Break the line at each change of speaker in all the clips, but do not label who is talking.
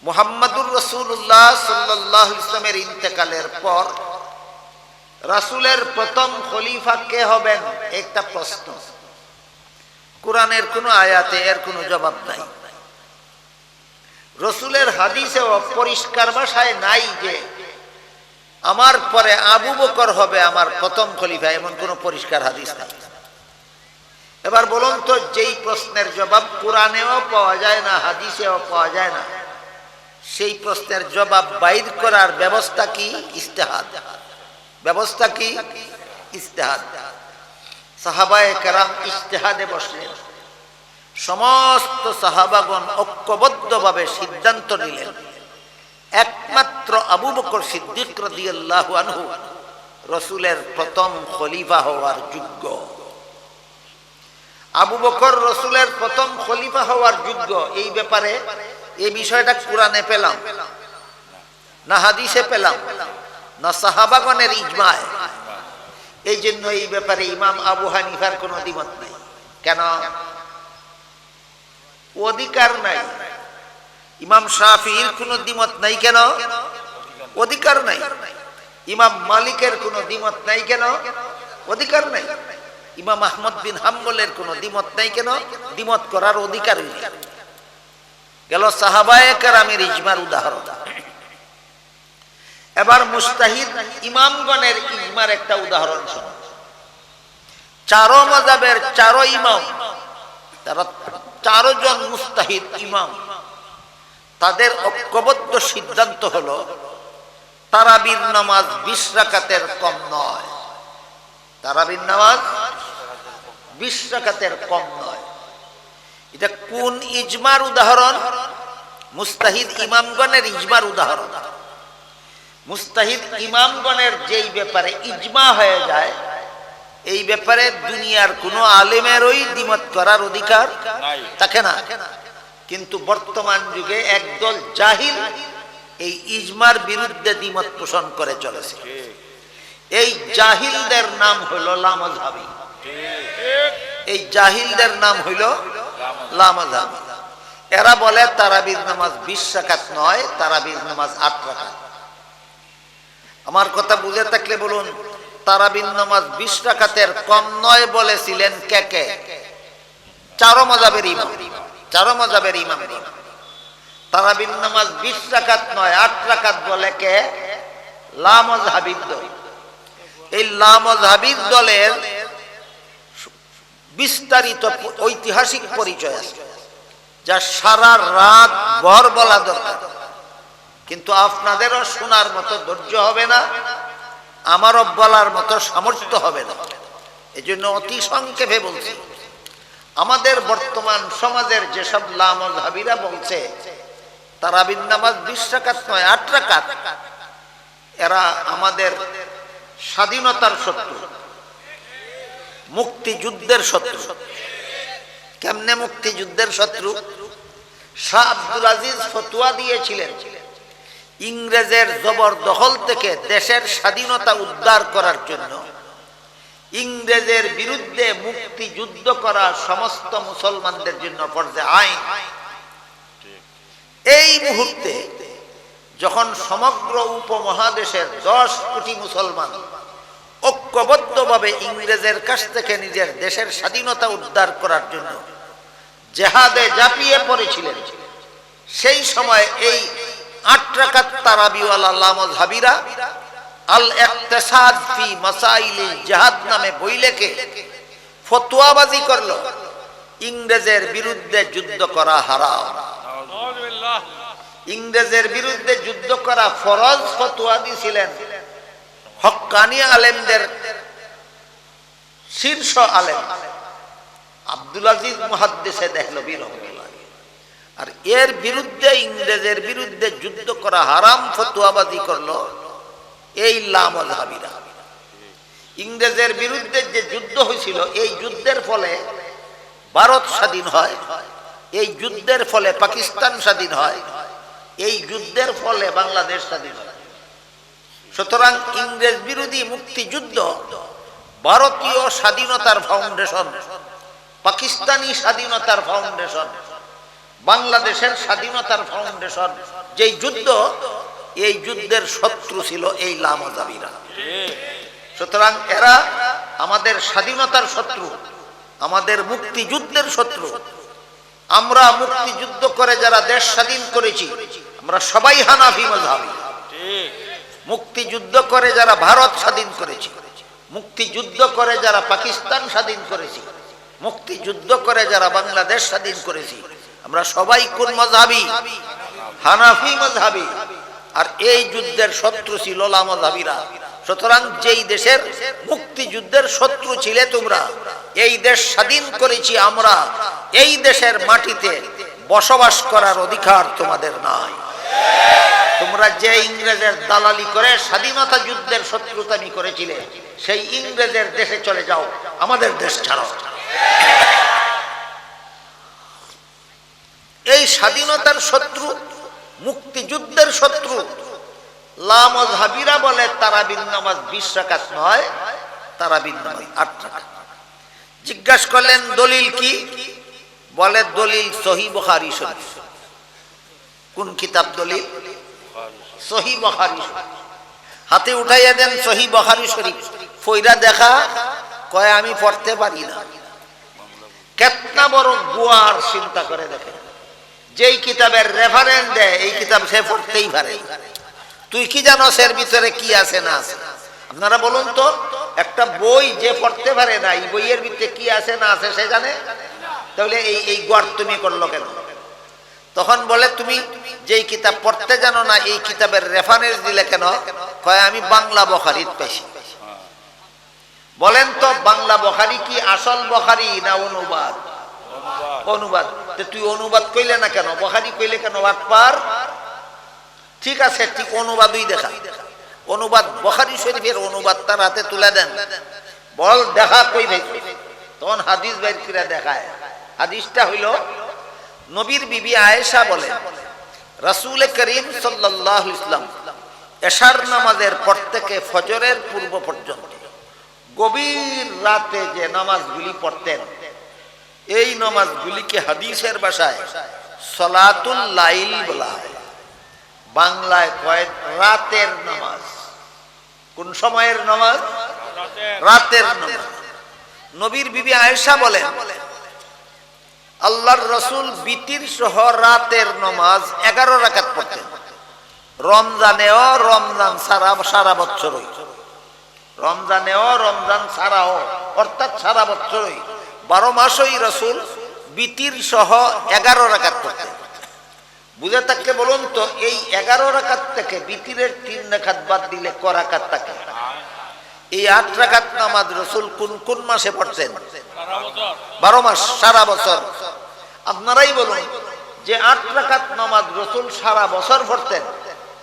মুহাম্মাদুর রাসূলুল্লাহ সাল্লাল্লাহু আলাইহি ওয়াসাল্লামের ইন্তেকালের পর রাসূলের প্রথম খলিফা কে হবেন একটা প্রশ্ন। কোরআনের কোনো আয়াতে এর কোনো জবাব নাই। রাসূলের হাদিসেও পরিষ্কার ভাষায় নাই যে আমার পরে আবু বকর হবে আমার প্রথম খলিফা, এমন কোনো পরিষ্কার হাদিস নাই। এবার বলুন তো, যেই প্রশ্নের জবাব কোরআনেও পাওয়া যায় না, হাদিসেও পাওয়া যায় না, সেই প্রশ্নের জবাব বাইর করার ব্যবস্থা কি? ইজতিহাদ। ব্যবস্থা কি? ইজতিহাদ। সাহাবায়ে কেরাম ইজতিহাদে বসলেন। সমস্ত সাহাবাগণ ঐক্যবদ্ধভাবে সিদ্ধান্ত নিলেন একমাত্র আবু বকর সিদ্দিক রাদিয়াল্লাহু আনহু রাসূলের প্রথম খলিফা হওয়ার যোগ্য। আবু বকর রাসূলের প্রথম খলিফা হওয়ার যোগ্য। এই ব্যাপারে এই বিষয়টা কোরআনে পেলাম না, হাদিসে পেলাম না, সাহাবাগণের ইজমায়। এই জন্য এই ব্যাপারে ইমাম আবু হানিফার কোনো দ্বিমত নাই। কেন? অধিকার নাই। ইমাম শাফিঈর কোনো দ্বিমত নাই। কেন? অধিকার নাই। ইমাম মালিকের কোনো দ্বিমত নাই। কেন? অধিকার নাই। ইমাম আহমদ বিন হাম্বলের কোনো দ্বিমত নাই। কেন? দ্বিমত করার অধিকার নেই। গেল সাহাবায়ে কেরামের ইজমার উদাহরণ। এবার মুজতাহিদ ইমামগণের ইজমার একটা উদাহরণ শুনুন। চারো মাযহাবের চারো ইমাম, তারা 4 জন মুজতাহিদ ইমাম, তাদের ঐক্যবদ্ধ সিদ্ধান্ত হলো তারাবির নামাজ 20 রাকাতের কম নয়। তারাবির নামাজ 20 রাকাতের কম নয়। এটা কোন ইজমার উদাহরণ? মুজতাহিদ ইমামগণের ইজমার উদাহরণ। মুজতাহিদ ইমামগণের যেই ব্যাপারে ইজমা হয়ে যায়, এই ব্যাপারে দুনিয়ার কোনো আলেমেরই দ্বিমত করার অধিকার থাকে না। কিন্তু বর্তমান যুগে একদল জাহিল এই ইজমার বিরুদ্ধে দ্বিমত পোষণ করে চলেছে। এই জাহিলদের নাম হইল লামাযহাবী। এই জাহিলদের নাম হইল লামাযহাবী। এরা বলে তারাবির নামাজ 20 রাকাত নয়, তারাবির নামাজ 8 রাকাত। আমার কথা বুঝে থাকলে বলুন, তারাবির নামাজ 20 রাকাতের কম নয় বলেছিলেন কে কে? চারো মাযহাবের ইমাম। চারো মাযহাবের ইমাম। তারাবির নামাজ 20 রাকাত নয়, 8 রাকাত বলে কে? লামাযহাবীর দল। এই লামাযহাবীর দলের বিস্তারিত ঐতিহাসিক পরিচয় আছে, যা সারা রাত ভর বলা দরকার। কিন্তু আপনাদেরও শোনার মতো ধৈর্য হবে না, আমারও বলার মতো সামর্থ্য হবে না। এজন্য অতি সংক্ষেপে বলছি। আমাদের বর্তমান সমাজের যেসব লামাযহাবীরা বলছে তারাবির নামাজ 20 রাকাত নয় 8 রাকাত, এরা আমাদের স্বাধীনতার শত্রু, মুক্তিযুদ্ধের শত্রু। কেমনে মুক্তিযুদ্ধের শত্রু? শাহ আব্দুল আজিজ ফতোয়া দিয়েছিলেন ইংরেজের জবরদখল থেকে দেশের স্বাধীনতা উদ্ধার করার জন্য ইংরেজের বিরুদ্ধে মুক্তিযুদ্ধ করা সমস্ত মুসলমানদের জন্য ফরজে আইন। এই মুহূর্তে যখন সমগ্র উপমহাদেশের 10 কোটি মুসলমান ঐক্যবদ্ধভাবে ইংরেজের কাছ থেকে নিজের দেশের স্বাধীনতা উদ্ধার করার জন্য জেহাদে ঝাঁপিয়ে পড়েছিলেন, সেই সময় এই 8 রাকাত তারাবিওয়ালা লামাযহাবীরা আল ইকতিসাদ ফি মাসাইলিল জিহাদ নামে বই লিখে ফতোয়াবাজি করলো ইংরেজের বিরুদ্ধে যুদ্ধ করা হারাম, ইংরেজের বিরুদ্ধে যুদ্ধ করা ফরজ ফতোয়া দিয়েছিলেন হক্কানি আলেমদের শীর্ষ আলেম আব্দুল আজিজ মুহাদ্দিসে দেহলভী রাহিমাহুল্লাহ। আর এর বিরুদ্ধে, ইংরেজের বিরুদ্ধে যুদ্ধ করা হারাম ফতোয়াবাজি করলো এই লামাযহাবীরা। ইংরেজের বিরুদ্ধে যে যুদ্ধ হয়েছিল, এই যুদ্ধের ফলে ভারত স্বাধীন হয়, এই যুদ্ধের ফলে পাকিস্তান স্বাধীন হয়, এই যুদ্ধের ফলে বাংলাদেশ স্বাধীন হয়। সুতরাং ইংরেজ বিরোধী মুক্তিযুদ্ধ ভারতীয় স্বাধীনতার ফাউন্ডেশন, পাকিস্তানি স্বাধীনতার ফাউন্ডেশন, বাংলাদেশের স্বাধীনতার ফাউন্ডেশন যেই যুদ্ধ, এই যুদ্ধের শত্রু ছিল এই লামাযাবিরা। সুতরাং এরা আমাদের স্বাধীনতার শত্রু, আমাদের মুক্তিযুদ্ধের শত্রু। আমরা মুক্তিযুদ্ধ করে যারা দেশ স্বাধীন করেছি আমরা সবাই হানাফি মাযহাবী। মুক্তিযুদ্ধ করে যারা ভারত স্বাধীন করেছি, মুক্তিযুদ্ধ করে যারা পাকিস্তান স্বাধীন করেছি, মুক্তিযুদ্ধ করে যারা বাংলাদেশ স্বাধীন করেছি, আমরা সবাই কোন মাযহাবী? হানাফি মাযহাবী। আর এই যুদ্ধের শত্রু ছিল লামাযাবিরা। সুতরাং যেই দেশের মুক্তিযুদ্ধের শত্রু ছিলে তোমরা, এই দেশ স্বাধীন করেছি আমরা, এই দেশের মাটিতে বসবাস করার অধিকার তোমাদের নাই। তোমরা যে ইংরেজের দালালি করে স্বাধীনতা যুদ্ধের শত্রুতামি করেছিলে, সেই ইংরেজের দেশে চলে যাও, আমাদের দেশ ছাড়ো। এই স্বাধীনতার শত্রু, মুক্তিযুদ্ধের শত্রু লামাযহাবীরা বলে তারাবির নামাজ 20 রাকাত নয়, তারাবির নামাজ 8 রাকাত। জিজ্ঞাসা করলেন দলিল কি? বলে দলিল সহিহ বুখারী শরীফ। কোন কিতাব দলিল? সহিহ বুখারী শরীফ। হাতে উঠাইয়া দেন সহিহ বুখারী শরীফ, ফইরা দেখা, কয় আমি পড়তে পারি না। কেতনা বড় গুয়ার, চিন্তা করে দেখে। যেই কিতাবের রেফারেন্স দেয় এই কিতাব সে পড়তেই পারে। তুই কি জানোস এর ভিতরে কি আছে না আছে? আপনারা বলুন তো, একটা বই যে পড়তে পারে না, এই বইয়ের ভিতরে কি আছে না আছে সে জানে? তাহলে এই গোয়ার তুমি করলো কেন? তখন বলে তুমি যেই কিতাব পড়তে জানো না, এই কিতাবের রেফারেন্স দিলে কেন? কয় আমি বাংলা বুখারীত পেয়েছি। বলেন তো বাংলা বুখারী কি আসল বুখারী না অনুবাদ? অনুবাদ। তুই অনুবাদ কইলে না কেন? বুখারী কইলে কেন? বাটপার। ঠিক আছে, ঠিক অনুবাদই দেখা। অনুবাদ বুখারী শরীফের অনুবাদ তার হাতে তুলে দেন, বল দেখা কই ভাই। তখন হাদিস বাইর করে দেখায়। হাদিসটা হইল, নবীর বিবি আয়েশা বলেন রাসূল করিম সাল্লাল্লাহু আলাইহি ওয়াসাল্লাম এশার নামাজের পর থেকে ফজরের পূর্ব পর্যন্ত গভীর রাতে যে নামাজগুলি পড়তেন, এই নামাজগুলিকে হাদিসের ভাষায় সালাতুল লাইল বলা হয়। বাংলায় কয় রাতের নামাজ। কোন সময়ের নামাজ? রাতের নামাজ। নবীর বিবি আয়েশা বলেন আল্লাহর রাসূল বিতির সহ রাতের নামাজ 11 রাকাত পড়তেন। রমজানেও, রমজান সারা বছরই, রমজানেও রমজান ছাড়াও, অর্থাৎ সারা বছরই 12 মাসই রাসূল বিতির সহ 11 রাকাত পড়তেন। বুঝে থাকলে বলুন তো, এই 11 রাকাত থেকে বিতিরের 3 রাকাত বাদ দিলে ক রাকাত থাকে? এই 8 রাকাত নামাজ রাসূল কোন কোন মাসে পড়তেন? 12 মাস, সারা বছর। আপনারাই বলুন যে 8 রাকাত নামাজ রাসূল সারা বছর পড়তেন,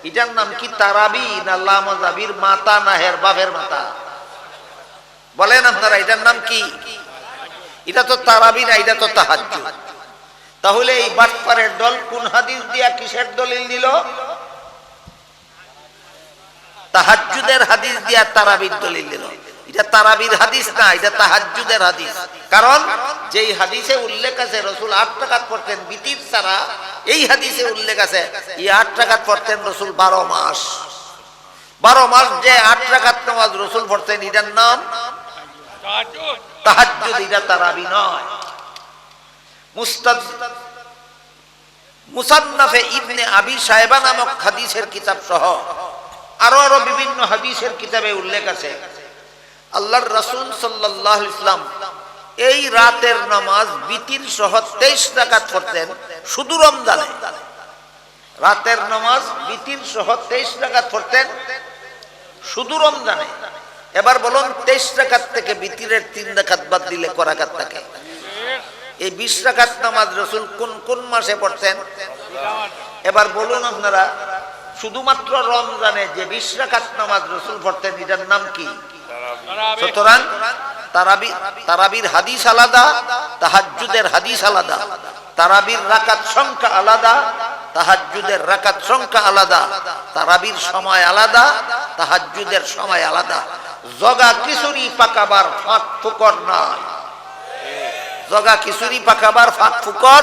এটার নাম কি তারাবি না লামাযাবির মাথা না হের বাপের মাথা? বলেন আপনারা, এটার নাম কি? এটা তো তারাবি না, এটা তো তাহাজ্জুদ। তাহলে এই বাটপারের দল কোন হাদিস দিয়া কিসের দলিল দিল? তাহাজ্জুদের হাদিস দিয়া তারাবির দলিল দিল। এটা তারাবির হাদিস না, এটা তাহাজ্জুদের হাদিস। কারণ যেই হাদিসে উল্লেখ আছে রাসূল 8 রাকাত পড়তেন বিতির ছাড়া, এই হাদিসে উল্লেখ আছে এই 8 রাকাত পড়তেন রাসূল 12 মাস। 12 মাস যে 8 রাকাত নামাজ রাসূল পড়তেন, এটার নাম তাহাজ্জুদ, এটা তারাবি নয়। মুসান্নাফে ইবনে আবি শায়বা নামক হাদিসের কিতাব সহ আরো বিভিন্ন হাদিসের কিতাবে উল্লেখ আছে আল্লাহর রাসূল সাল্লাল্লাহু আলাইহি ওয়াসাল্লাম এই রাতের নামাজ বিতির সহ 23 রাকাত পড়তেন শুধু রমজানে। রাতের নামাজ বিতির সহ 23 রাকাত পড়তেন শুধু রমজানে। এবার বলুন 23 রাকাত থেকে বিতিরের 3 রাকাত বাদ দিলে ক রাকাত থাকে? এই 20 রাকাত নামাজ রাসূল কোন কোন মাসে পড়তেন? এবার বলুন আপনারা, শুধুমাত্র রমজানে যে 20 রাকাত নামাজ রাসূল পড়তেন, এটার নাম কি? সুতরাং তারাবির হাদিস আলাদা, তাহাজ্জুদের হাদিস আলাদা। তারাবির রাকাত সংখ্যা আলাদা, তাহাজ্জুদের রাকাত সংখ্যা আলাদা। তারাবির সময় আলাদা, তাহাজ্জুদের সময় আলাদা। জগা কিছুরই পাকাবার ফাঁক ফোকর নাই। জগা খিচুড়ি পাকাবার ফাঁক ফুকর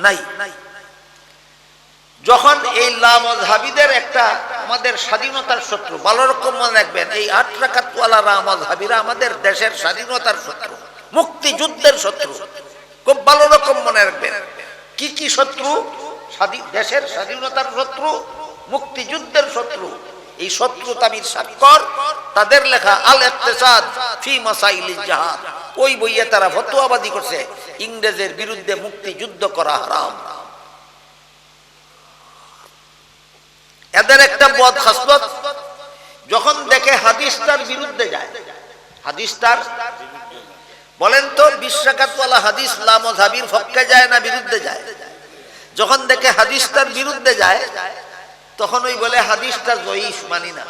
নাই। যখন এই লামাযহাবীদের একটা আমাদের স্বাধীনতার শত্রু, ভালো রকম মনে রাখবেন, এই 8 রাকাতওয়ালা লামাযহাবীরা আমাদের দেশের স্বাধীনতার শত্রু, মুক্তিযুদ্ধের শত্রু। খুব ভালো রকম মনে রাখবেন কি কি শত্রু? দেশের স্বাধীনতার শত্রু, মুক্তিযুদ্ধের শত্রু। এই শত্রু তামির স্বাক্ষর তাদের লেখা আল ইকতিসাদ ফি মাসাইলিল জিহাদ, ওই বইয়ে তারা ফতোয়াবাদী করছে ইংরেজের বিরুদ্ধে মুক্তিযুদ্ধ করা হারাম। এদের একটা বদ খাসলত, যখন দেখে হাদিসটার বিরুদ্ধে যায়, হাদিসটার বলেন তো 20 রাকাতওয়ালা হাদিস লামাযহাবীর পক্ষে যায় না বিরুদ্ধে যায়? যখন দেখে হাদিসটার বিরুদ্ধে যায় তখন ওই বলে হাদিসটা জয়ীফ, মানি না।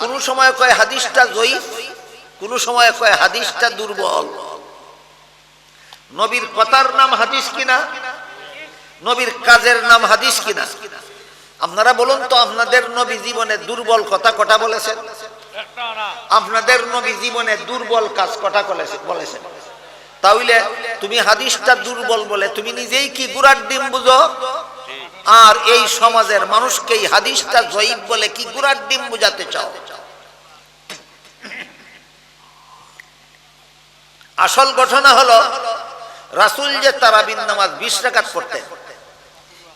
কোন সময় কয় হাদিসটা জয়ীফ, কোন সময় কয় হাদিসটা দুর্বল। নবীর কথার নাম হাদিস কিনা, নবীর কাজের নাম হাদিস কিনা? আপনারা বলুন তো, আপনাদের নবী জীবনে দুর্বল কথা কটা বলেছেন? আপনাদের নবী জীবনে দুর্বল কাজ কটা বলেছেন? তাহলে তুমি হাদিসটা দুর্বল বলে তুমি নিজেই কি গুড়ার ডিম বুঝো, আর এই সমাজের মানুষকে এই হাদিসটা জয়ীফ বলে কি গুড়ার ডিম বুঝাতে চাও? আসল ঘটনা হলো রাসূল যে তারাবির নামাজ 20 রাকাত পড়তেন,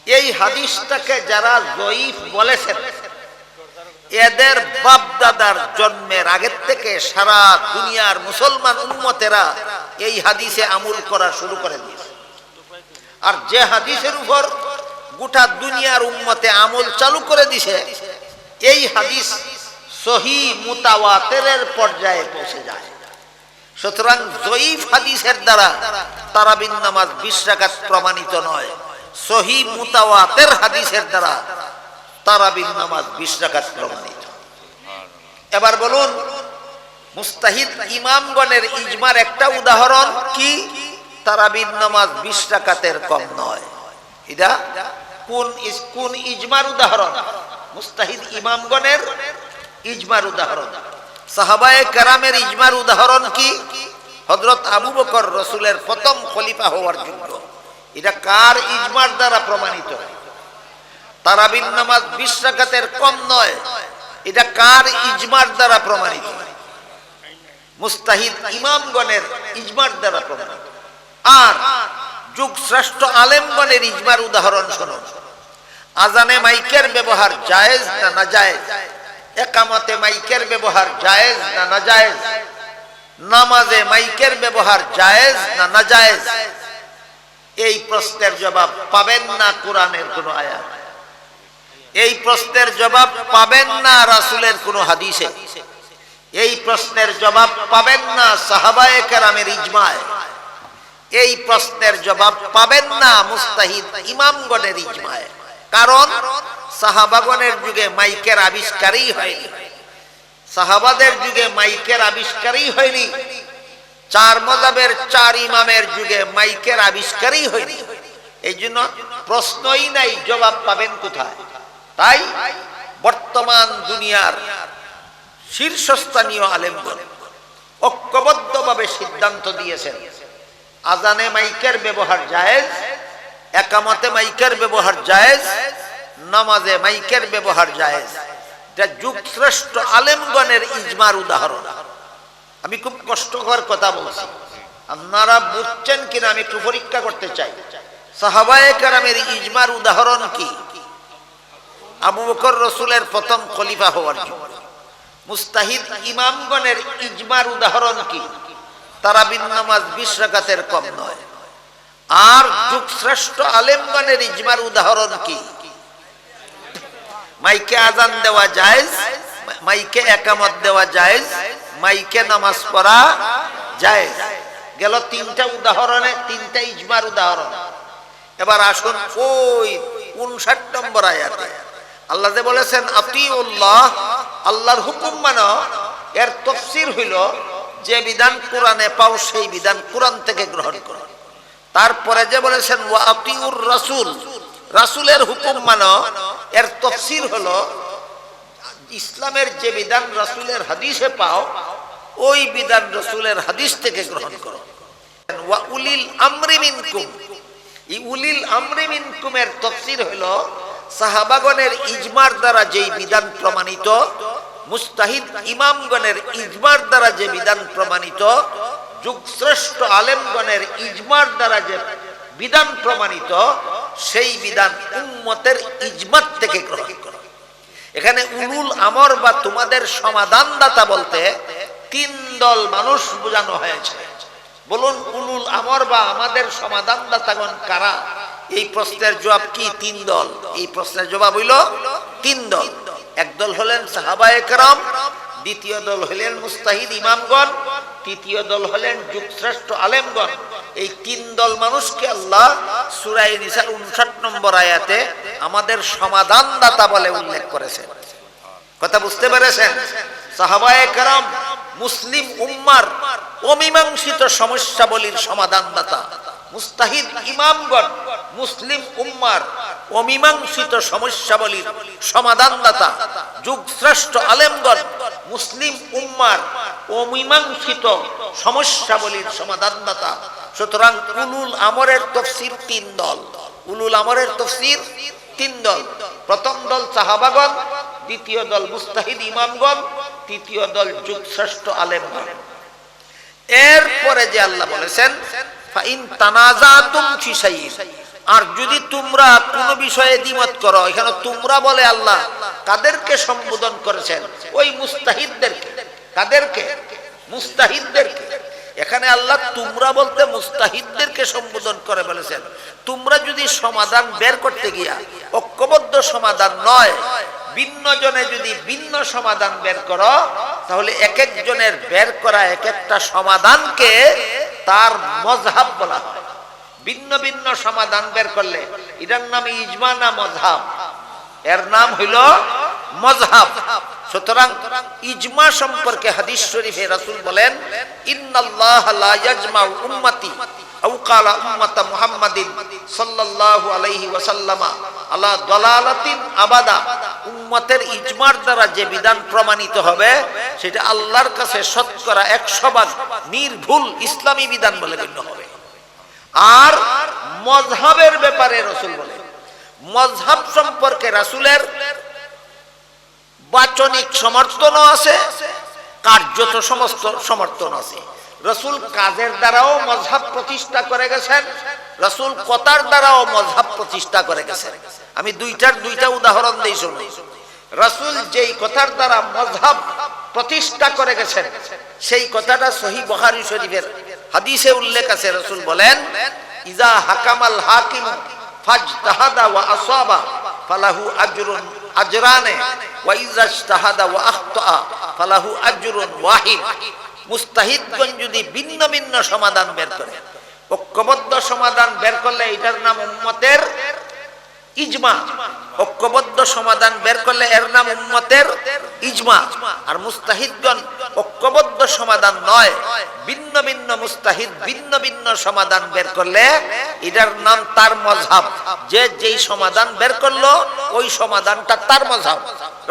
এই হাদিসটাকে যারা জয়ীফ বলেছেন এদের বাপ দাদার জন্মের আগের থেকে সারা দুনিয়ার মুসলমান উম্মতেরা এই হাদিসে আমল করা শুরু করে দিয়েছে। আর যে হাদিসের উপর গোটা দুনিয়ার উম্মতে আমল চালু করে দিছে, এই হাদিস সহিহ মুতাওয়াতিরের পর্যায়ে পৌঁছে যায়। সুতরাং জয়ীফ হাদিসের দ্বারা তারাবির নামাজ 20 রাকাত প্রমাণিত নয়, সহিহ মুতাওয়াতির হাদিসের দ্বারা তারাবির নামাজ 20 রাকাত প্রমাণিত। এবার বলুন, মুস্তাহিদ ইমামগণের ইজমার একটা উদাহরণ কি? তারাবির নামাজ 20 রাকাতের কম নয়। এটা কোন ইজমার উদাহরণ? মুস্তাহিদ ইমামগণের ইজমার উদাহরণ। সাহাবায়ে কেরামের ইজমার উদাহরণ কি? হযরত আবু বকর রাসূলের প্রথম খলিফা হওয়ার যোগ্য। এটা কার ইজমার দ্বারা প্রমাণিত? তারাবির নামাজ 20 রাকাতের কম নয়, এটা কার ইজমার দ্বারা প্রমাণিত? মুস্তাহিদ ইমামগণের ইজমার দ্বারা প্রমাণিত। আর যুগ শ্রেষ্ঠ আলেমগণের ইজমার উদাহরণ শুনুন। আজানে মাইকের ব্যবহার জায়েজ না নাজায়েজ? একামতে মাইকের ব্যবহার জায়েজ না নাজায়েজ? নামাজে মাইকের ব্যবহার জায়েজ না নাজায়েজ? এই প্রশ্নের জবাব পাবেন না কোরআনের কোন আয়াত, এই প্রশ্নের জবাব পাবেন না রাসূলের কোন হাদিসে, এই প্রশ্নের জবাব পাবেন না সাহাবায়ে কেরামের ইজমায়, এই প্রশ্নের জবাব পাবেন না মুস্তাহিদ ইমামগণের ইজমায়। কারণ সাহাবাগণের যুগে মাইকের আবিষ্কারই হয়নি, সাহাবাদের যুগে মাইকের আবিষ্কারই হয়নি, 4 মাযহাবের 4 ইমামের যুগে মাইকের আবিষ্কারই হয়নি। এই জন্য প্রশ্নই নাই, জবাব পাবেন কোথায়? তাই বর্তমান দুনিয়ার শীর্ষস্থানীয় আলেমগণ ঐক্যবদ্ধভাবে সিদ্ধান্ত দিয়েছেন আজানে মাইকের ব্যবহার জায়েজ, একামতে মাইকের ব্যবহার জায়েজ, নামাজে মাইকের ব্যবহার জায়েজ। এটা যুগ শ্রেষ্ঠ আলেমগণের ইজমার উদাহরণ। আমি খুব কষ্টকর কথা বলছি, আপনারা বুঝছেন কিনা আমি একটু পরীক্ষা করতে চাই। সাহাবায়ে কেরামের ইজমার উদাহরণ কি? আবু বকর রাসূলের প্রথম খলিফা হওয়ার জন্য। মুস্তাহিদ ইমামগণের ইজমার উদাহরণ কি? তারাবির নামাজ 20 রাকাতের কম নয়। আর যুগ শ্রেষ্ঠ আলেমগণের ইজমার উদাহরণ কি? মাইকে আজান দেওয়া জায়েজ, মাইকে একামত দেওয়া জায়েজ, মাইকে নামাজ পড়া জায়েজ। গেল 3টা উদাহরণে, 3টা ইজমার উদাহরণ। এবার আসুন ওই 59 নম্বর আয়াতে আল্লাহ যে বলেছেন আতিউল্লাহ, আল্লাহর হুকুম মানো, এর তাফসীর হইল যে বিধান কোরআনে পাও সেই বিধান কোরআন থেকে গ্রহণ করো। তারপরে যে বলেছেন ওয়া আতিউর রাসূল, রাসূলের হুকুম মানো, এর তাফসীর হলো ইসলামের যে বিধান রাসূলের হাদিসে পাও ওই বিধান রাসূলের হাদিস থেকে গ্রহণ করো। ওয়া উলিল আমরি মিনকুম, এই উলিল আমরি মিনকুমের তাফসীর হলো সাহাবাগণের ইজমার দ্বারা যেই বিধান প্রমাণিত, মুস্তাহিদ ইমামগণের ইজমার দ্বারা যে বিধান প্রমাণিত, যুগশ্রেষ্ঠ আলেমগণের ইজমার দ্বারা যে বিধান প্রমাণিত, সেই বিধান উম্মতের ইজমাত থেকে গ্রহণ করো। এখানে উলুল আমর বা তোমাদের সমাধানদাতা বলতে তিন দল মানুষ বোঝানো হয়েছে। বলুন উলুল আমর বা আমাদের সমাধানদাতাগণ কারা? এই প্রশ্নের জবাব কি? তিন দল। এই প্রশ্নের জবাব হইল তিন দল। একদল হলেন সাহাবায়ে কেরাম, দ্বিতীয় দল হলেন মুস্তাহিদ ইমামগণ, তৃতীয় দল হলেন যুগশ্রেষ্ঠ আলেমগণ। এই তিন দল মানুষকে আল্লাহ সূরা নিসার 59 নম্বর আয়াতে আমাদের সমাধানদাতা বলে উল্লেখ করেছেন। কথা বুঝতে পেরেছেন? সাহাবায়ে কেরাম মুসলিম উম্মার অমীমাংসিত সমস্যাবলীর সমাধানদাতা, মুস্তাহিদ ইমামগণ মুসলিম উম্মার অমীমাংসিত সমস্যাবলীর সমাধানদাতা, যুগশ্রেষ্ঠ আলেমগণ মুসলিম উম্মার অমীমাংসিত সমস্যাবলীর সমাধানদাতা। সুতরাং উলুল আমরের তাফসীর তিন দল। উলুল আমরের তাফসীর তিন দল। প্রথম দল সাহাবাগণ, দ্বিতীয় দল মুস্তাহিদ ইমামগণ, তৃতীয় দল যুগশ্রেষ্ঠ আলেমগণ। এরপরে যে আল্লাহ বলেছেন ফাইন তানাজাতুম ফি শাইইন, আর যদি তোমরা কোন বিষয়ে দ্বিমত করো, এখানে তোমরা বলে আল্লাহ কাদেরকে সম্বোধন করেছেন? ওই মুস্তাহিদদেরকে। কাদেরকে? মুস্তাহিদদেরকে। এখানে আল্লাহ তোমরা বলতে মুস্তাহিদদেরকে সম্বোধন করে বলেছেন। তোমরা যদি সমাধান বের করতে গিয়া ঐক্যবদ্ধ সমাধান নয়, ভিন্ন জনে যদি ভিন্ন সমাধান বের করো, তাহলে এক একজনের বের করা এক একটা সমাধানকে তার মযহাব বলা হয়। ভিন্ন ভিন্ন সমাধান বের করলে এটার নাম ইজমা না মযহাব? এর নাম হইল মযহাব। সুতরাং ইজমা সম্পর্কে হাদিস শরীফে রাসূল বলেন ইন্নাল্লাহা লা ইয়াজমাউ উম্মতি আও ক্বালা উম্মাতা মুহাম্মাদিন সাল্লাল্লাহু আলাইহি ওয়াসাল্লাম আলা দালালাতিন আবাদা। উম্মতের ইজমার দ্বারা যে বিধান প্রমাণিত হবে সেটা আল্লাহর কাছে শতকরা 100% নির্ভুল ইসলামী বিধান বলে গণ্য হবে। আর মযহাবের ব্যাপারে রাসূল বলেন, মযহাব সম্পর্কে রাসূলের বাচনিক সমর্থনও আছে, কার্যত সমস্ত সমর্থন আছে। রাসূল কাজের দ্বারাও মযহাব প্রতিষ্ঠা করে গেছেন, রাসূল কথার দ্বারাও মযহাব প্রতিষ্ঠা করে গেছেন। আমি দুইটা উদাহরণ দেই শুনুন। রাসূল যেই কথার দ্বারা মযহাব প্রতিষ্ঠা করে গেছেন সেই কথাটা সহিহ বুখারী শরীফের হাদিসে উল্লেখ আছে। রাসূল বলেন ইজা হাকামাল হাকিম ফাজতাহাদা ওয়া আসাবা ফালাহু আজরানে ওয়া ইজা ইজতাহাদা ওয়া আখতা ফালাহু আজরুন ওয়াহিদ। মুস্তাহিদগণ যদি ভিন্ন ভিন্ন সমাধান বের করে, ঐক্যবদ্ধ সমাধান বের করলে এটার নাম উম্মতের ইজমা। ঐক্যবদ্ধ সমাধান বের করলে এর নাম উম্মতের ইজমা। আর মুস্তাহিদগণ ঐক্যবদ্ধ সমাধান নয়, ভিন্ন ভিন্ন মুস্তাহিদ ভিন্ন ভিন্ন সমাধান বের করলে এটার নাম তার মযহাব। যে যেই সমাধান বের করলো ওই সমাধানটা তার মযহাব।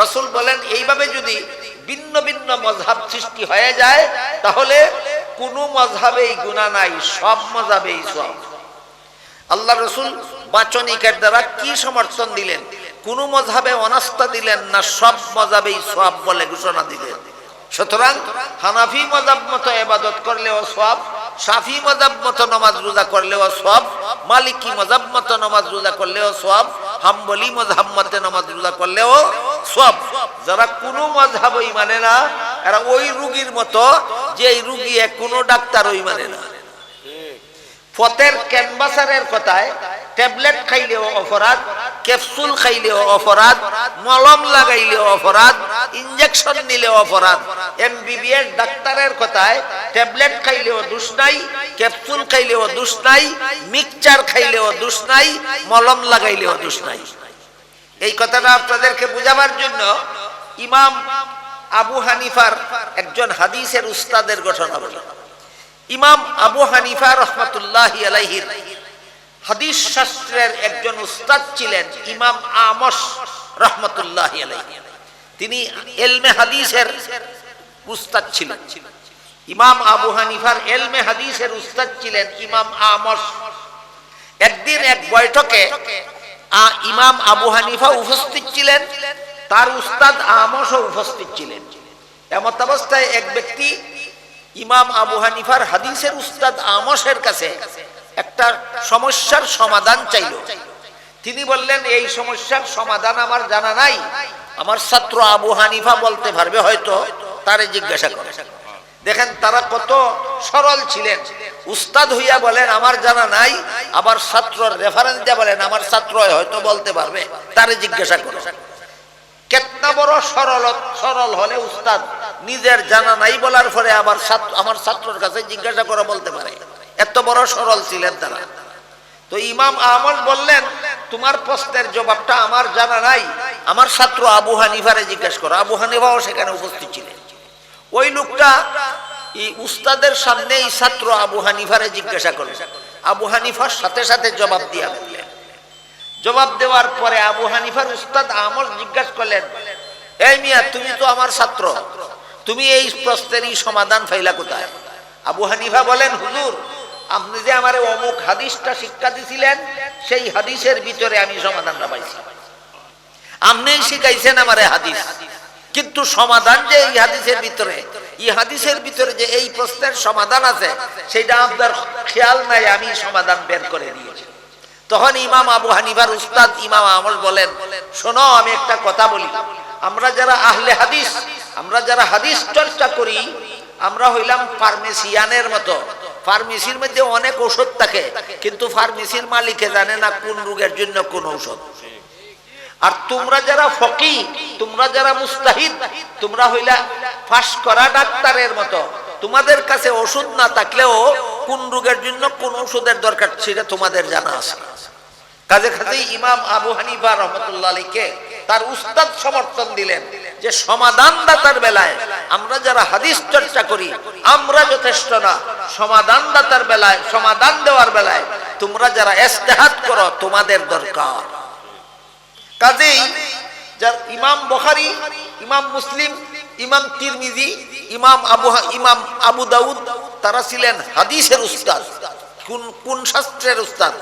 রাসূল বলেন এইভাবে যদি ভিন্ন ভিন্ন মযহাব সৃষ্টি হয়ে যায় তাহলে কোন মযহাবেই গুনাহ নাই, সব মযহাবেই সওয়াব। আল্লাহ রাসূল বাচনিকের দ্বারা কি সমর্থন দিলেন? কোন মযহাবে অনাস্থা দিলেন না, সব মযহাবেই সওয়াব বলে ঘোষণা দিলেন। সুতরাং হানাফি মযহাব মতো ইবাদত করলেও সওয়াব, শাফি মযহাব মতো নামাজ রোজা করলেও সওয়াব, মালিকি মযহাব মতো নামাজ রোজা করলেও সওয়াব, হাম্বলি মযহাব মতে নামাজ রোজা করলেও সওয়াব। যারা কোন মযহাবই মানে না এরা ওই রোগীর মতো যে এই রোগী কোনো ডাক্তারই মানে না। ফতের ক্যানভাসারের কথায় ট্যাবলেট খাইলেও অপরাধ, ক্যাপসুল খাইলেও অপরাধ, মলম লাগাইলেও অপরাধ, ইনজেকশন নিলেও অপরাধ। এমবিবিএস ডাক্তারের কথায় ট্যাবলেট খাইলেও দোষ নাই, ক্যাপসুল খাইলেও দোষ নাই, মিক্সচার খাইলেও দোষ নাই, মলম লাগাইলেও দোষ নাই। এই কথাটা আপনাদেরকে বোঝাবার জন্য ইমাম আবু হানিফার একজন হাদিসের উস্তাদের ঘটনা বলি। ইমাম আবু হানিফা রাহমাতুল্লাহি আলাইহির হাদিস শাস্ত্রের একজন উস্তাদ ছিলেন ইমাম আমশ রাহমাতুল্লাহি আলাইহি। তিনি ইলমে হাদিসের উস্তাদ ছিলেন। ইমাম আবু হানিফার এলমে হাদিসের উস্তাদ ছিলেন ইমাম আমশ। একদিন এক বৈঠকে ইমাম আবু হানিফা উপস্থিত ছিলেন, তার উস্তাদ আমশও উপস্থিত ছিলেন। এমত অবস্থায় এক ব্যক্তি ইমাম আবু হানিফার হাদিসের উস্তাদ আমশের কাছে একটা সমস্যার সমাধান চাইল। তিনি বললেন, এই সমস্যার সমাধান আমার জানা নাই, আমার ছাত্র আবু হানিফা বলতে পারবে, হয়তো তারে জিজ্ঞাসা করে। দেখেন তারা কত সরল ছিলেন। উস্তাদ হইয়া বলেন আমার জানা নাই, আবার ছাত্রর রেফারেন্স দিয়ে বলেন আমার ছাত্র হয়তো বলতে পারবে, তারে জিজ্ঞাসা করো। কেতনা বড় সরল হলে উস্তাদ নিজের জানা নাই বলার পরে আবার আমার ছাত্রর কাছে জিজ্ঞাসা করে বলতে পারে, এত বড় সরল ছিলেন তারা। তো ইমাম আহমদ বললেন, তোমার প্রশ্নের জবাবটা আমার জানা নাই, আমার ছাত্র আবু হানিফারে জিজ্ঞাসা করো। আবু হানিফাও সেখানে উপস্থিত ছিলেন। ওই লোকটা এই উস্তাদের সামনে এই ছাত্র আবু হানিফারে জিজ্ঞাসা করলেন। আবু হানিফার সাথে সাথে জবাব দিয়া বললেন। জবাব দেওয়ার পরে আবু হানিফার উস্তাদ আমর জিজ্ঞাসা করলেন, এই মিয়া, তুমি তো আমার ছাত্র, তুমি এই প্রশ্নের সমাধান ফাইলা কোথায়? আবু হানিফা বলেন, হুজুর, আপনি যে আমারে অমুক হাদিসটা শিক্ষা দিছিলেন, সেই হাদিসের ভিতরে আমি সমাধানটা পাইছি। আপনি শিখাইছেন আমারে হাদিস, কিন্তু সমাধান যে এই হাদিসের ভিতরে, এই হাদিসের ভিতরে যে এই প্রশ্নের সমাধান আছে, সেটা আপনার খেয়াল নাই, আমি সমাধান বের করে দিয়েছি। তখন ইমাম আবু হানিফার উস্তাদ ইমাম আমল বলেন, শোনো, আমি একটা কথা বলি, আমরা যারা আহলে হাদিস, আমরা যারা হাদিস চর্চা করি, আমরা হইলাম ফার্মেসিয়ানের মতো। ফার্মেসির মধ্যে অনেক ঔষধ থাকে, কিন্তু ফার্মেসির মালিকে জানে না কোন রোগের জন্য কোন ঔষধ। আর তোমরা যারা ফকি, তোমরা যারা মুস্তাহিদ, তোমরা হইলা ফাঁস করা ডাক্তারের মতো। তোমাদের কাছে ওষুধ না থাকলেও কোন রোগের জন্য কোন ওষুধের দরকার সেটা তোমাদের জানা আছে। কাজে কাজেই ইমাম আবু হানিফা রহমতুল্লাহ আলাইহিকে তার উস্তাদ সমর্থন দিলেন যে সমাধানদাতার বেলায় আমরা যারা হাদিস চর্চা করি আমরা যথেষ্ট না, সমাধানদাতার বেলায়, সমাধান দেওয়ার বেলায় তোমরা যারা ইজতিহাদ করো তোমাদের দরকার। কাজেই যার ইমাম বুখারী, ইমাম মুসলিম, ইমাম তিরমিজি, ইমাম আবু দাউদ, তারা ছিলেন হাদিসের উস্তাদ। কোন শাস্ত্রের উস্তাদ?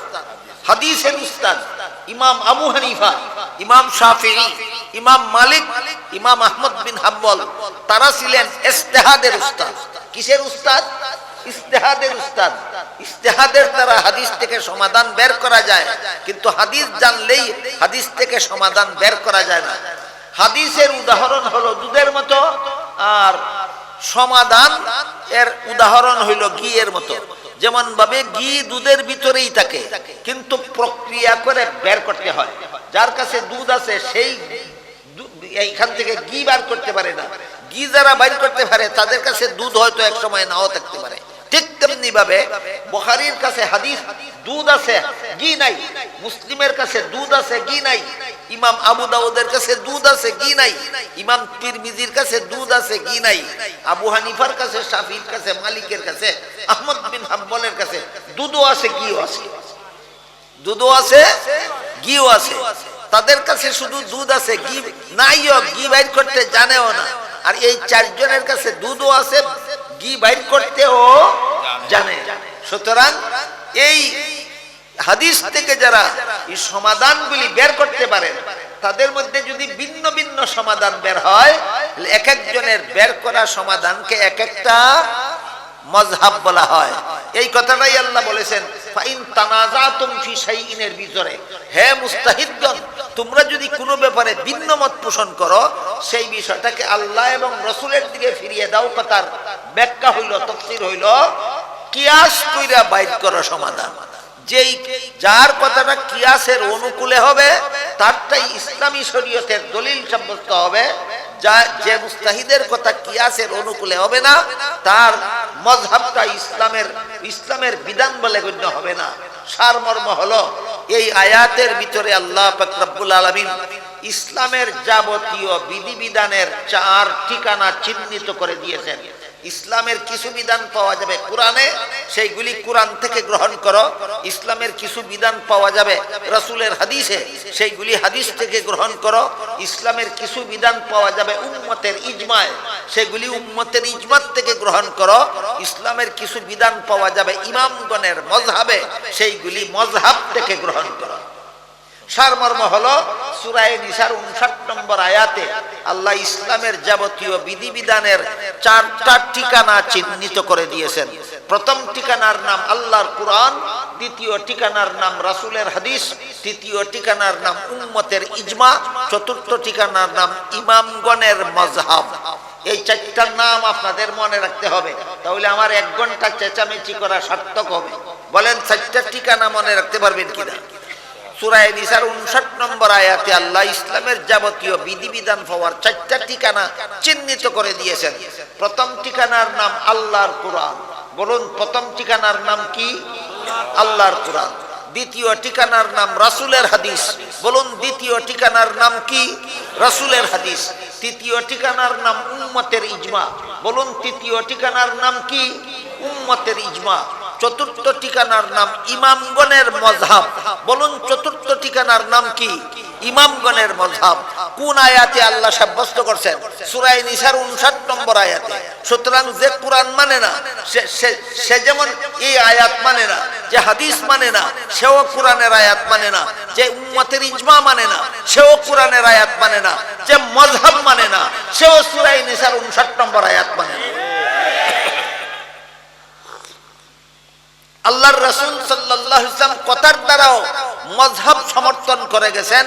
হাদিসের উস্তাদ। ইমাম আবু হানিফা, ইমাম শাফিঈ, ইমাম মালিক, ইমাম আহমদ বিন হাম্বল, তারা ছিলেন ইজতিহাদের উস্তাদ। কিসের উস্তাদ? ইজতিহাদের উস্তাদ। ইজতিহাদের দ্বারা হাদিস থেকে সমাধান বের করা যায়, কিন্তু হাদিস জানলেই হাদিস থেকে সমাধান বের করা যায় না। হাদিসের উদাহরণ হলো দুধের মতো, আর সমাধান এর উদাহরণ হইল ঘিয়ের মতো। যেমন ভাবে ঘি দুধের ভিতরেই থাকে, কিন্তু প্রক্রিয়া করে বের করতে হয়। যার কাছে দুধ আছে সেই এইখান থেকে ঘি বার করতে পারে না। ঘি যারা বাইর করতে পারে তাদের কাছে দুধ হয়তো এক সময় নাও থাকতে পারে। ঠিক তেমনি ভাবে বুখারীর কাছে হাদিস দুধ আছে, ঘি নাই। মুসলিমের কাছে দুধ আছে, ঘি নাই। ইমাম আবু দাউদের কাছে দুধ আছে, ঘি নাই। ইমাম তিরমিজির কাছে দুধ আছে, ঘি নাই। আবু হানিফার কাছে, শাফিঈর কাছে, মালিকের কাছে, আহমদ বিন হাম্বলের কাছে দুধও আছে, ঘিও আছে। দুধও আছে, ঘিও আছে। তাদের কাছে শুধু দুধ আছে, ঘি নাইও, ঘি বাইর করতে জানেও না। আর এই চারজনের কাছে দুধও আছে, ঘি বাইর করতেও জানে। সুতরাং এই হাদিস থেকে যারা এই সমাধানগুলি বের করতে পারেন, তাদের মধ্যে যদি ভিন্ন ভিন্ন সমাধান বের হয়, এক একজনের বের করা সমাধানকে এক একটা মযহাব বলা হয়। এই কথাটাই আল্লাহ বলেছেন, ফাইন তানাজাতুম ফি শাইইনের ভিতরে, হে মুস্তাহিদগণ, তোমরা যদি কোনো ব্যাপারে ভিন্ন মত পোষণ করো, সেই বিষয়টাকে আল্লাহ এবং রাসূলের দিকে ফিরিয়ে দাও। কথার ব্যাখ্যা হইল, তাফসীর হইল কিয়াস কইরা বাইর করা সমাধান। যেই যার কথাটা কিয়াসের অনুকূলে হবে তারটাই ইসলামী শরীয়তের দলিল সাব্যস্ত হবে। যে মুস্তাহিদের কথা কিয়াসের অনুকূলে হবে না, তার মযহাবটা ইসলামের বিধান বলে গণ্য হবে না। সারমর্ম হলো এই আয়াতের ভিতরে আল্লাহ পাক রব্বুল আলামিন ইসলামের যাবতীয় বিধিবিধানের চার ঠিকানা চিহ্নিত করে দিয়েছেন। ইসলামের কিছু বিধান পাওয়া যাবে কোরআনে, সেইগুলি কোরআন থেকে গ্রহণ করো। ইসলামের কিছু বিধান পাওয়া যাবে রাসূলের হাদিসে, সেইগুলি হাদিস থেকে গ্রহণ করো। ইসলামের কিছু বিধান পাওয়া যাবে উম্মতের ইজমায়, সেগুলি উম্মতের ইজমাত থেকে গ্রহণ করো। ইসলামের কিছু বিধান পাওয়া যাবে ইমামগণের মযহাবে, সেইগুলি মযহাব থেকে গ্রহণ করো। সারমর্ম হলো সূরা নিসার 59 নম্বর আয়াতে আল্লাহ ইসলামের যাবতীয় বিধিবিধানের 4টা ঠিকানা চিহ্নিত করে দিয়েছেন। প্রথম ঠিকানার নাম আল্লাহর কোরআন, দ্বিতীয় ঠিকানার নাম রাসূলের হাদিস, তৃতীয় ঠিকানার নাম উম্মতের ইজমা, চতুর্থ ঠিকানার নাম ইমামগণের মযহাব। এই 4টার নাম আপনাদের মনে রাখতে হবে, তাহলে আমার 1 ঘন্টা চেঁচামেচি করা সার্থক হবে। বলেন 4টা ঠিকানা মনে রাখতে পারবেন কিনা? সূরা নিসার 59 নম্বর আয়াতে আল্লাহ ইসলামের যাবতীয় বিধিবিধান পাওয়ার 4টা ঠিকানা চিহ্নিত করে দিয়েছেন। প্রথম ঠিকানার নাম আল্লাহর কোরআন। বলুন প্রথম ঠিকানার নাম কি? আল্লাহর কোরআন। দ্বিতীয় ঠিকানার নাম রাসূলের হাদিস। বলুন দ্বিতীয় ঠিকানার নাম কি? রাসূলের হাদিস। তৃতীয় ঠিকানার নাম উম্মতের ইজমা। বলুন তৃতীয় ঠিকানার নাম কি? উম্মতের ইজমা। চতুর্থ ঠিকানার নাম ইমামগণের মযহাব। বলুন চতুর্থ ঠিকানার নাম কি? ইমামগণের মযহাব। কোন আয়াতে আল্লাহ সাব্যস্ত করছেন? সূরা নিসার 59 নম্বর আয়াতে। সুতরাং যে কোরআন মানে না সে যেমন এই আয়াত মানে না, যে হাদিস মানে না সেও কোরআনের আয়াত মানে না, যে উম্মতের ইজমা মানে না সেও কোরআনের আয়াত মানে না, যে মযহাব মানে না সেও সূরা নিসার 59 নম্বর আয়াত মানে না। আল্লাহর রাসূল সাল্লাল্লাহু আলাইহি ওয়াসাল্লাম কথার দ্বারাও মযহাব সমর্থন করে গেছেন,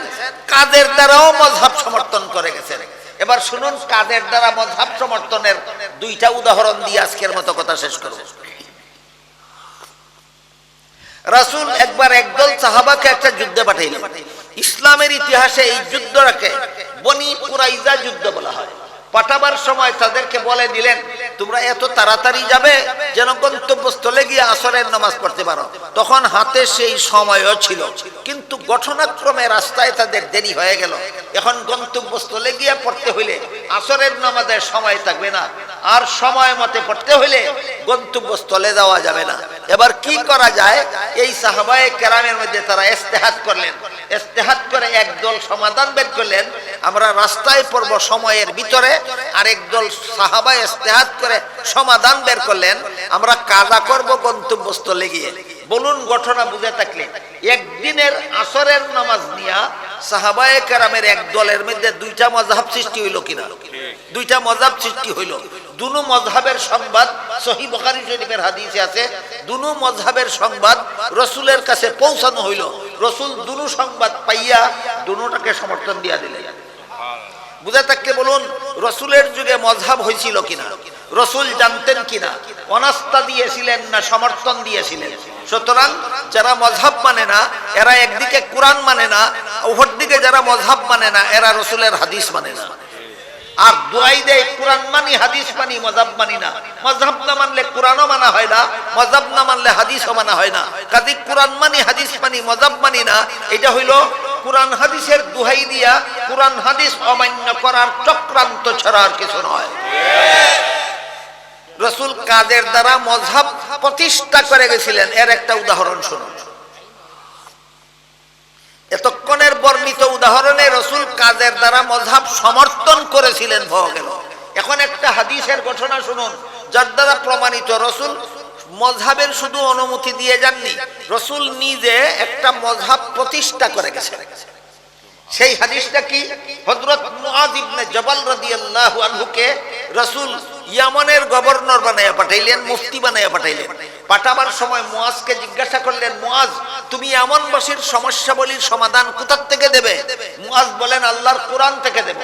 কাজের দ্বারাও মযহাব সমর্থন করে গেছেন। এবার শুনুন কাজের দ্বারা মযহাব সমর্থনের 2টা উদাহরণ দিয়ে আজকের মতো কথা শেষ করব। রাসূল একবার একদল সাহাবাকে একটা যুদ্ধে পাঠাইলেন। ইসলামের ইতিহাসে এই যুদ্ধটাকে বনি কুরাইজা যুদ্ধ বলা হয়। পাঠাবার সময় তাদেরকে বলে দিলেন তোমরা এত তাড়াতাড়ি যাবে যেন গন্তব্যস্থলে গিয়ে আসরের নামাজ পড়তে পারো। তখন হাতে সেই সময়ও ছিল, কিন্তু ঘটনাক্রমে রাস্তায় তাদের দেরি হয়ে গেল। এখন গন্তব্যস্থলে গিয়ে পড়তে হইলে আসরের নামাজের সময় থাকবে না, আর সময় মতে পড়তে হইলে গন্তব্যস্থলে যাওয়া যাবে না। এবার কি করা যায়? এই সাহাবায়ে কেরামের মধ্যে তারা ইজতিহাদ করলেন। ইজতিহাদ করে একদল সমাধান বের করলেন, আমরা রাস্তায় পড়ব সময়ের ভিতরে। আরেক দল সাহাবা ইজতিহাদ করে সমাধান বের করলেন, আমরা কাজা করব গন্তব্যস্থলে গিয়ে। বলুন ঘটনা বুঝে থাকলে একদিনের আসরের নামাজ নিয়া সাহাবায়ে কেরামের এক দলের মধ্যে 2টা মযহাব সৃষ্টি হইল কিনা? 2টা মযহাব সৃষ্টি হইল। দুনো মযহাবের সংবাদ সহিহ বুখারী শরীফের হাদিসে আছে। দুনো মযহাবের সংবাদ রাসূলের কাছে পৌঁছানো হইল। রাসূল দুনো সংবাদ পাইয়া দুনোটাকে সমর্থন দিয়া দিলেন। বুঝে থাকলে বলুন রাসূলের যুগে মযহাব হয়েছিল কিনা? রাসূল জানতেন কিনা? অনাস্থা দিয়েছিলেন না সমর্থন দিয়েছিলেন? সুতরাং যারা মযহাব মানে না এরা একদিকে কোরআন মানে না, অপরদিকে যারা মযহাব মানে না এরা রাসূলের হাদিস মানে না। আর দুয়াই দেয় কোরআন মানি হাদিস মানি মযহাব মানি না। মযহাব না মানলে কোরআনও মানা হয় না, মযহাব না মানলে হাদিসও মানা হয় না। কাজে কোরআন মানি হাদিস মানি মযহাব মানি না, এটা হইল কোরআন হাদিসের দুহাই দিয়া কোরআন হাদিস অমান্য করার চক্রান্ত ছাড়া আর কিছু নয়। রাসূল কাজের দ্বারা মযহাব প্রতিষ্ঠা করে গেছিলেন, এর একটা উদাহরণ শুনুন। এতক্ষণের বর্ণিত উদাহরণে রাসূল কাজের দ্বারা মযহাব সমর্থন করেছিলেন হয়ে গেল। এখন একটা হাদিসের ঘটনা শুনুন, যার দ্বারা প্রমাণিত রাসূল মযহাবের শুধু অনুমতি দিয়ে যাননি, রাসূল নিজে একটা মযহাব প্রতিষ্ঠা করে গেছেন। সেই হাদিসটা কি? হযরত মুআয ইবনে জবাল রাদিয়াল্লাহু আনহুকে রাসূল ইয়ামানের গভর্নর বানায়া পাঠাইলেন, মুফতি বানায়া পাঠাইলেন। পাঠাবার সময় মুআজকে জিজ্ঞাসা করলেন, মুআজ তুমি ইয়ামানবাসীর সমস্যাবলীর সমাধান কোথা থেকে দেবে? মুআজ বলেন আল্লাহর কোরআন থেকে দেব।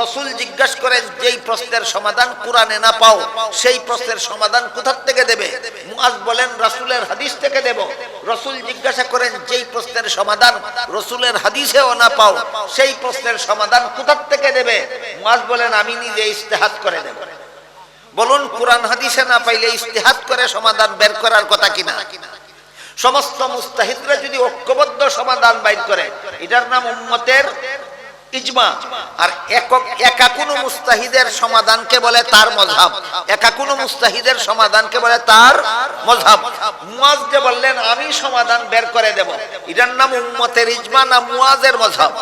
রাসূল জিজ্ঞাসা করেন যেই প্রশ্নের সমাধান কোরআনে না পাও সেই প্রশ্নের সমাধান কোথা থেকে দেবে? মুআজ বলেন রাসূলের হাদিস থেকে দেব। রাসূল জিজ্ঞাসা করেন যেই প্রশ্নের সমাধান রাসূলের হাদিসেও না পাও সেই প্রশ্নের সমাধান কোথা থেকে দেবে? মুআজ বলেন আমি নিজে ইজতিহাদ করে দেব। বলুন কোরআন হাদিসে না পাইলে ইজতিহাদ করে সমাধান বের করার কথা কিনা? সমস্ত মুস্তাহিদরা যদি ঐক্যবদ্ধ সমাধান বাইর করে, এটার নাম উম্মতের ইজমা। আর একা কোনো মুস্তাহিদের সমাধানকে বলে তার মযহাব, একা কোনো মুস্তাহিদের সমাধানকে বলে তার মযহাব। মুয়াজ যে বললেন আমি সমাধান বের করে দেব, এটার নাম উম্মতের ইজমা না মুয়াজের মযহাব?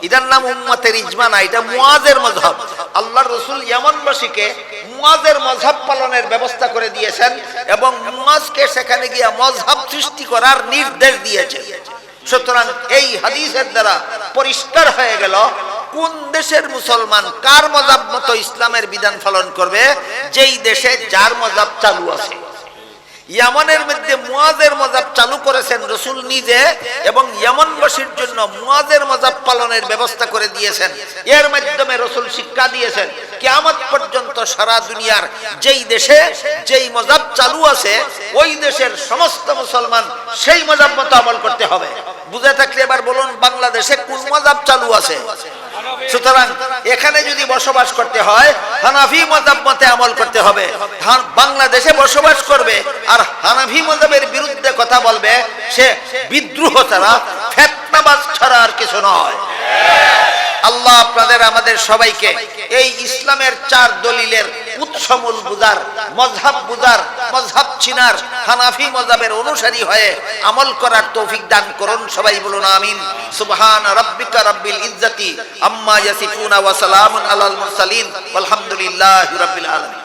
এটার নাম উম্মতের ইজমা না, এটা মুয়াজের মযহাব। আল্লাহর রাসূল ইয়ামানবাসীকে মুয়াজের মযহাব পালনের ব্যবস্থা করে দিয়েছেন এবং মুয়াজকে সেখানে গিয়ে মযহাব সৃষ্টি করার নির্দেশ দিয়েছেন। সুতরাং এই হাদিসের দ্বারা পরিষ্কার হয়ে গেল কোন দেশের মুসলমান কার মযহাব মতো ইসলামের বিধান পালন করবে, যেই দেশে যার মযহাব চালু আছে। ইয়ামানের মধ্যে মুয়াজের মযহাব চালু করেছেন রাসূল নিজে এবং ইয়ামানবাসীর জন্য মুয়াজের মযহাব পালনের ব্যবস্থা করে দিয়েছেন। এর মাধ্যমে রাসূল শিক্ষা দিয়েছেন কিয়ামত পর্যন্ত সারা দুনিয়ার যেই দেশে যেই মযহাব চালু আছে ওই দেশের সমস্ত মুসলমান সেই মযহাব মতো আমল করতে হবে। বুঝে থাকলে এবার বলুন বাংলাদেশে কোন মযহাব চালু আছে? সুতরাং এখানে যদি বসবাস করতে হয় হানাফি মযহাব মতে আমল করতে হবে। বাংলাদেশে বসবাস করবে আর হানাফি মযহাবের বিরুদ্ধে কথা বলবে, সে বিদ্রোহ ছাড়া ফিতনাবাজ ছাড়া আর কিছু নয়। আল্লাহ আপনাদের আমাদের সবাইকে এই ইসলামের চার দলিলের উৎসমূল বুঝার, মযহাব বুঝার, মযহাব চিনার, হানাফি মযহাবের অনুসারী হয়ে আমল করার তৌফিক দান করুন। সবাই বলুন আমিন। সুবহান রাব্বিকা রাব্বিল ইজ্জাতি আম্মা ইয়াসিফুন ওয়া সালামুন আলাল মুরসালিন ওয়ালহামদুলিল্লাহি রাব্বিল আলামিন।